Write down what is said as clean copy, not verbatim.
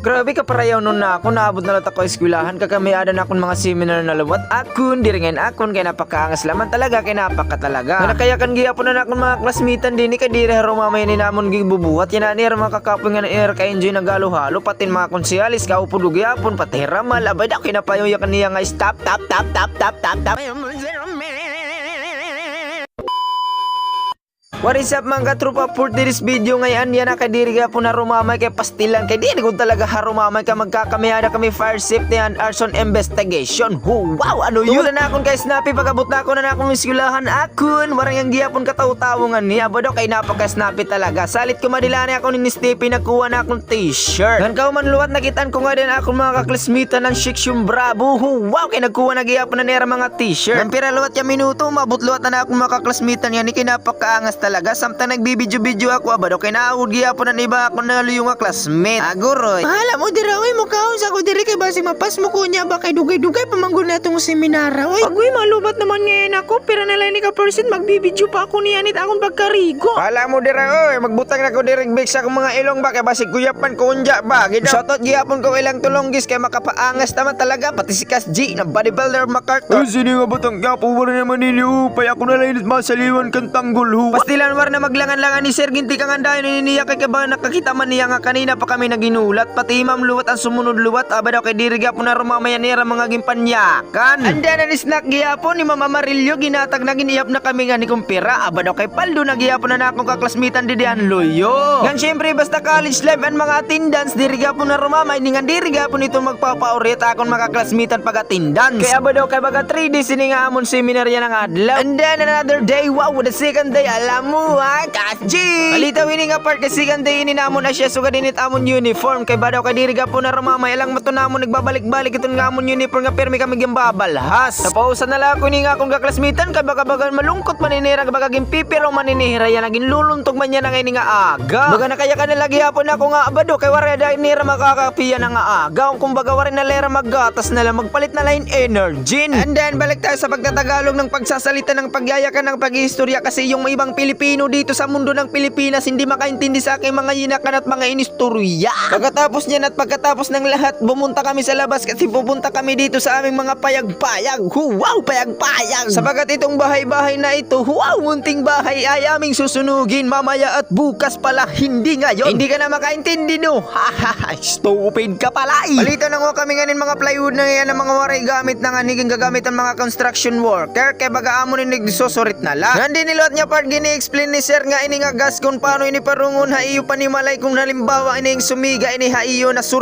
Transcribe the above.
Grabe ka parayaw nun na ako, naabot na lang ako eskwelahan, kakamiadan akong mga seminar na luwat akon, diringen akon, kaya napakaangas laman talaga, kaya napaka talaga. Kaya kan gihapon na akong mga klasmitan din, kaya diri haro mamaya ni namon gibubuhat, yan na nira mga kakapoy nga na nira ka-enjoy na galo-halo, patin mga konsiyalis, kaupo dugyapon, pati ramal, abay da, kinapayo ya kaniya nga stop, tap, tap, tap, tap, tap, tap. What is up mga katrupa, for this video ngayon yan na kadiri ka po na rumamay kay pastilan kay di ko talaga harumamay ka magkakamiyada kami fire safety and arson investigation. Wow, ano yun? Tula na akong kay Snappy pagabot na ako na akong iskulahan akon warang yung giyapon kataw-tawungan niya bodo kay napaka Snappy talaga. Salit ko madilani ako ni Stevie nakuha na akong t-shirt. Kan ka man luwat nakitaan ko nga din akong mga kaklasmitan ng Shiksyung Bravo. Wow, kay nagkuha na giyapon na nera mga t-shirt. Nampira luwat ya minuto mabut luwat na akong mga kaklasmitan yan ni kinapakaangas talaga. Samtang nagbibidyo-video ako abado kay naawod gyapon ang iba ako na luyo nga classmate. Aguroy. Hala mo dira oy mo kaon sa ko diri kay basi mapas mo ko niya ba kay dugay-dugay pamanggon na tong seminara oy. Agoy malubat naman ngayon ako pero nalay ni ka person magbibidyo pa ako ni anit akong pagkarigo. Hala mo dira oy magbutang na ko diri big sa akong mga ilong ba kay basi kuyapan ko unja ba. Shoutout gyapon ko ilang tulonggis kay makapaangas naman talaga pati si Kas G na bodybuilder MacArthur. Ay sino nga butang gapo wala naman niliupay ako na lang masaliwan kang tanggol hu. War na maglangan-langan ni Sir Ginti kang andayon niniya kay ba nakakita man niya nga kanina pa kami naginulat pati Imam luwat ang sumunod luwat aba daw kay diri gyapon na rumamaya nira mga gimpanyakan. Anda na ni snack gyapon ni Mama Marillo ginatag na giniyap na kami nga ni kumpira aba daw kay paldo na gyapon na akong kaklasmitan di dian loyo. Gan syempre basta college life and mga attendance diri gyapon na rumamay ni nga diri gyapon ito magpapaurit akon mga kaklasmitan pag attendance. Kay aba daw kay baga 3 days ini nga amon seminar yan ang adlaw. And then another day wow the second day alam mo Kas G! Palitaw ini nga part kasi ganda ini namon na siya suga dinit amon uniform kay badaw kay diri po na rumamay lang mato namon nagbabalik-balik iton nga amon uniform nga permi kami gimbabalhas. Napausan na lang ako ni nga akong kaklasmitan kay baka malungkot maninira baka gimpipiro maninira yan naging luluntog man yan nga ini nga aga. Baga na kaya ka nalagi hapon ako nga abado kay wala da nira makakapiya na nga aga. Kung baga wala na lera maggatas na lang magpalit na line energy. And then balik tayo sa pagtatagalog ng pagsasalita ng pagyayakan ng paghistorya kasi yung ibang Pilipino dito sa mundo ng Pilipinas hindi makaintindi sa aking mga yinakan at mga inistorya. Pagkatapos niyan at pagkatapos ng lahat bumunta kami sa labas kasi pupunta kami dito sa aming mga payag-payag. Wow, payag-payag. Sapagat itong bahay-bahay na ito, wow, munting bahay ay aming susunugin mamaya at bukas pala hindi ngayon. Hindi ka na makaintindi no. Haha, stupid ka pala eh. Palito na nga kami nganin mga plywood na yan ang mga waray gamit na nga niging gagamit ang mga construction worker kaya baga amon ni nagsusurit na lang. Nandin nilot niya part gini-explain ni Sir nga ini nga gas kung paano ini parungon haiyo panimalay kung halimbawa ini sumiga ini haiyo na